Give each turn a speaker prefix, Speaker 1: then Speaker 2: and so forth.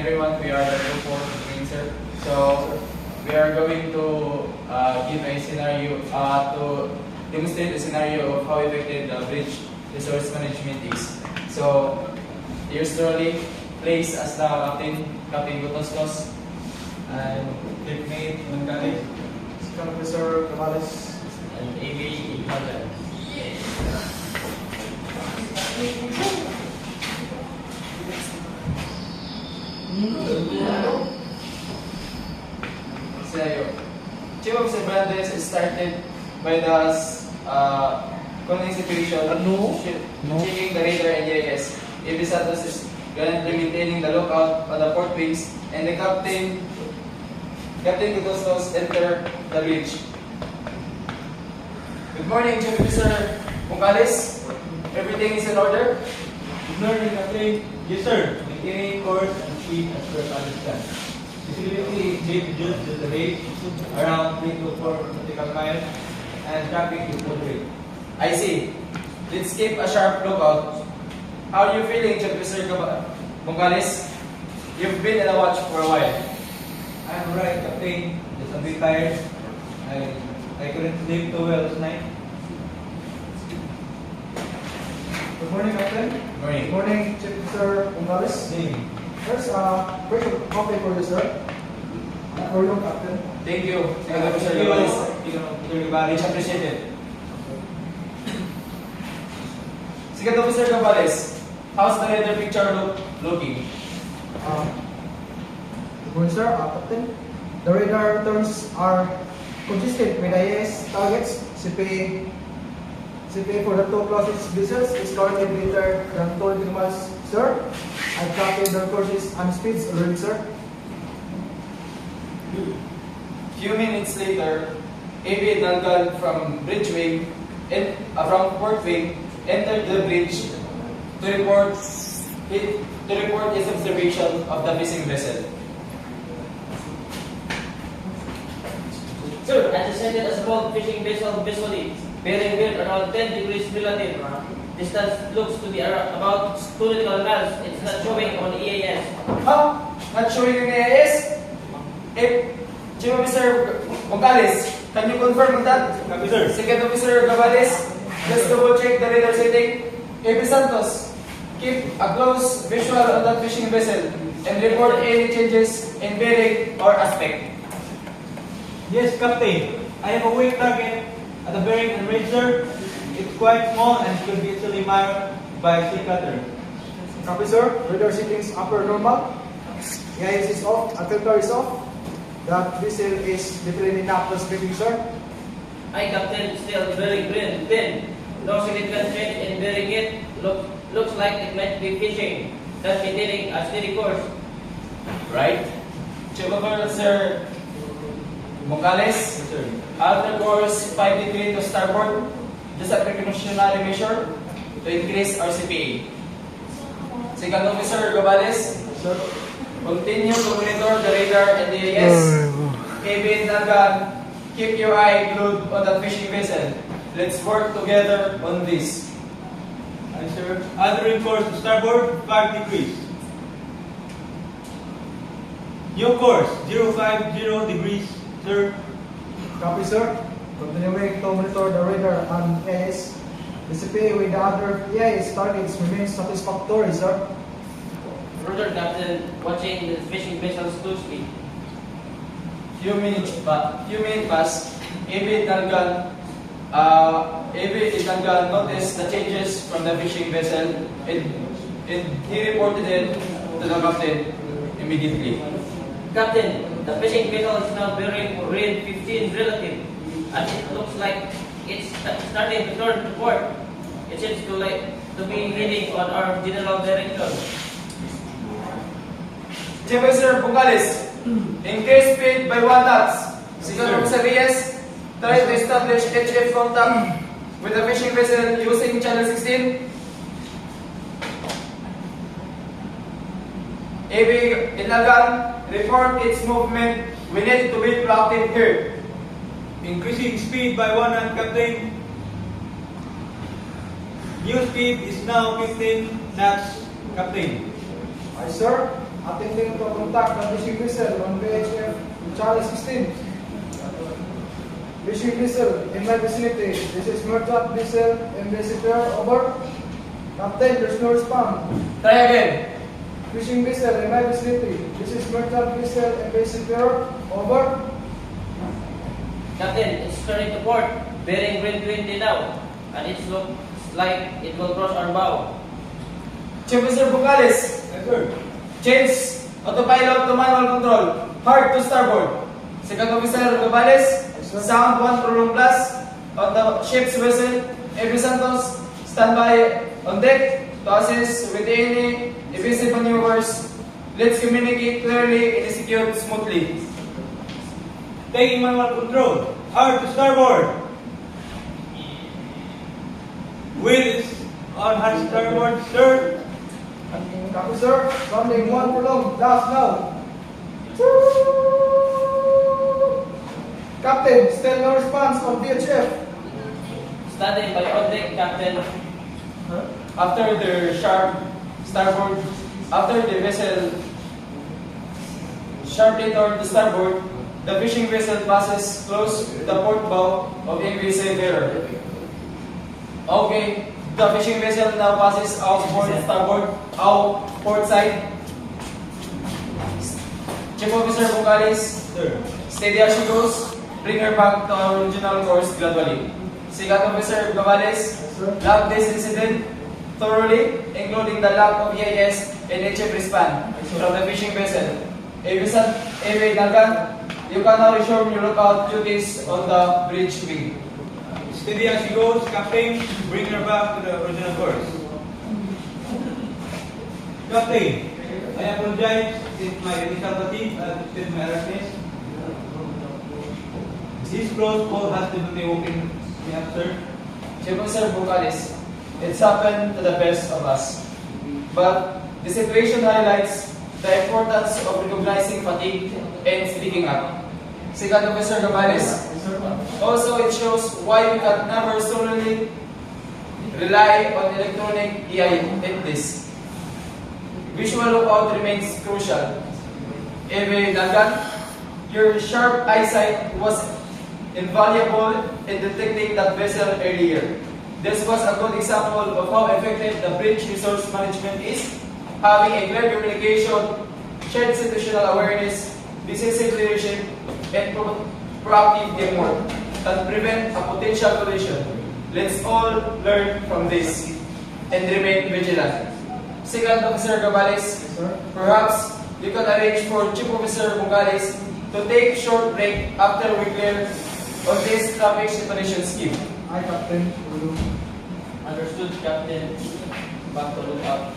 Speaker 1: everyone. We are the group for sir. So we are going to give a scenario to demonstrate a scenario of how effective the bridge resource management is. So yours truly plays as the Captain Gutostos, and teammate Mangkali,
Speaker 2: Professor Camales,
Speaker 1: and AB Ignadan. Scenario. Chief of Cervantes is started by the conning situation, checking the radar and GIS. AB Santos is currently maintaining the lookout on the port wings, and the Captain Gutostos enter the bridge. Good morning, Chief Officer Mungales. Everything is in order?
Speaker 3: Good morning, Captain. Yes, sir. Maintaining course and speed as per understand. Visibility is reduced to the rate around 3 to 4 nautical miles, and traffic is moderate.
Speaker 1: I see. Let's keep a sharp lookout. How are you feeling, Chief Officer Mungales? You've been on a watch for a while.
Speaker 3: I'm alright, Captain. Just a bit tired. I couldn't sleep too well last night.
Speaker 2: good morning, Captain.
Speaker 1: Morning.
Speaker 2: Good morning, Chief Officer Gonzales.
Speaker 3: Name.
Speaker 2: There's a break of coffee for you, sir. For you, Captain.
Speaker 1: Thank you, Chief Officer
Speaker 3: Thank you,
Speaker 1: Gabales.
Speaker 3: everybody.
Speaker 1: Much appreciated. Second Officer Gabales, how's the radar picture looking?
Speaker 2: Good morning, sir. Captain. The radar turns are consistent with IAS targets. CPA for the two closest vessels is currently greater than 20 miles, sir. I've calculated the courses and speeds already, sir.
Speaker 1: Few minutes later, AB Nalgal from bridge wing and from port wing entered the bridge to report his observation of the missing vessel.
Speaker 4: Sir, anticipated a small fishing vessel visually, bearing wind around 10 degrees relative. Distance looks to be about 2 nautical miles. It's not showing on EAS.
Speaker 1: Huh? Not showing in AIS? Chief Officer Mongales, can you confirm that?
Speaker 3: Copy, sir.
Speaker 1: Second Officer Gabales, just double check the radar setting. AB Santos, keep a close visual on that fishing vessel and report any changes in bearing or aspect.
Speaker 3: Yes, Captain. I have a weak target at the bearing and range, sir. It's quite small and could be easily marked by sea cutter.
Speaker 2: Copy, sir. Radar settings upper normal. AIS is off. Filter is off. That vessel is definitely not the speaking, sir.
Speaker 4: I Captain still bearing wind. Then, no significant change in bearing it. Looks like it might be fishing. That's maintaining a steady course.
Speaker 1: Right? Chief Officer Mongales,
Speaker 3: Yes, sir.
Speaker 1: alter course 5 degrees to starboard. Just a precautionary measure to increase our CPA. Second Officer Gabales,
Speaker 2: Sir.
Speaker 1: continue to monitor the radar and the AIS. AB Nalgan, keep your eye glued on that fishing vessel. Let's work together on this.
Speaker 3: Aye, sir. Altering course to starboard 5 degrees. New course 050 degrees, sir.
Speaker 2: Copy, sir. Continuing to monitor the radar and AIS. The CPA with the other AIS targets remains satisfactory, sir.
Speaker 4: Roger, Captain, watching the fishing vessels closely.
Speaker 1: Few minutes pass. AB Nalgan noticed the changes from the fishing vessel and he reported it to the captain immediately.
Speaker 4: Captain, the fishing vessel is now bearing wind 15 relative, and it looks like it's starting to turn to port. It seems to be heading on our general direction.
Speaker 1: Chief Officer Bungales, increase speed by 1 knots. Second Officer Reyes, try to establish HF contact with the fishing vessel using channel 16. AB Ilagan, report its movement. We need to be proactive here.
Speaker 3: Increasing speed by 1 knot, Captain. New speed is now 15 knots, Captain.
Speaker 2: Aye, sir. attempting to contact the fishing vessel on VHF Channel 16. Fishing vessel in my vicinity. This is Merchant Vessel Ambassador. Over. Captain, there's no response.
Speaker 1: Try again.
Speaker 2: Fishing vessel in my vicinity. This is Merchant Vessel Ambassador. Over.
Speaker 4: Captain, it's turning to port, bearing wind 20 now, and it looks like it will cross our bow.
Speaker 1: Chief Officer Bucalis,
Speaker 3: Yes, sir.
Speaker 1: change autopilot to manual control. Hard to starboard. Second Officer Gabales, sound 1 prolong plus on the ship's vessel. Every Santos, stand by on deck to assist with any evasive maneuvers. Let's communicate clearly and execute smoothly.
Speaker 3: Taking manual control. Hard to starboard. Wheel is on hard starboard, sir.
Speaker 2: Copy, sir. Sounding 1 prolonged. Last now. Captain, still no response on VHF.
Speaker 4: Standing by on deck, Captain.
Speaker 1: After the sharp starboard, after the vessel sharply toward the starboard, the fishing vessel passes close to the port bow of MV Seafarer. Okay, the fishing vessel now passes outboard starboard, out port side. Chief Officer Bucalis,
Speaker 3: Sir.
Speaker 1: steady as she goes. Bring her back to our original course gradually. Second Officer Gavales, log this incident thoroughly, including the lack of EIS and HF respan from the fishing vessel. AV Nagan, you can now resume your lookout duties on the bridge wing.
Speaker 3: Steady as she goes, Captain. Bring her back to the original course. Captain, I apologize if my initial fatigue affected my alertness. This close call has definitely woken me up, sir.
Speaker 1: Chief Officer Bucalis, it's happened to the best of us. But the situation highlights the importance of recognizing fatigue and speaking up. Second Officer Gavales, also it shows why we can never solely rely on electronic EIS. Visual lookout remains crucial. Eve Dagan, your sharp eyesight was invaluable in detecting that vessel earlier. This was a good example of how effective the bridge resource management is, having a clear communication, shared situational awareness, decisive leadership, and proactive teamwork that prevent a potential collision. Let's all learn from this and remain vigilant. Second Officer Gavales, perhaps you can arrange for Chief Officer Bucalis to take short break after we clear on this traffic separation scheme.
Speaker 2: Hi, Captain. Will do.
Speaker 4: Understood, Captain. Back to lookout.